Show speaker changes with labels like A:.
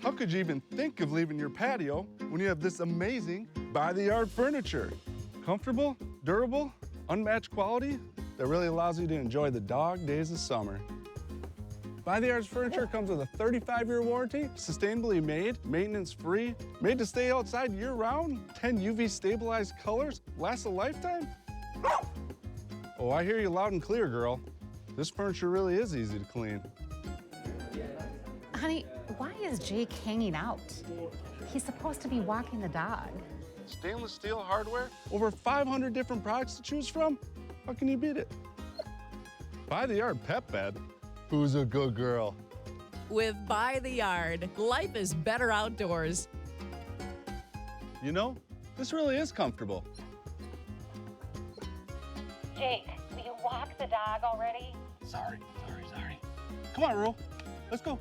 A: How could you even think of leaving your patio when you have this amazing by-the-yard furniture? Comfortable, durable, unmatched quality that really allows you to enjoy the dog days of summer. By the Yard's furniture comes with a 35-year warranty, sustainably made, maintenance-free, made to stay outside year-round, 10 UV stabilized colors, lasts a lifetime. Oh, I hear you loud and clear, girl. This furniture really is easy to clean.
B: Honey, why is Jake hanging out? He's supposed to be walking the dog.
A: Stainless steel hardware, over 500 different products to choose from. How can you beat it? By the Yard pet bed. Who's a good girl?
C: With By the Yard, life is better outdoors.
A: You know, this really is comfortable.
B: Jake, will you walk the dog already?
A: Sorry. Come on, Earl. Let's go.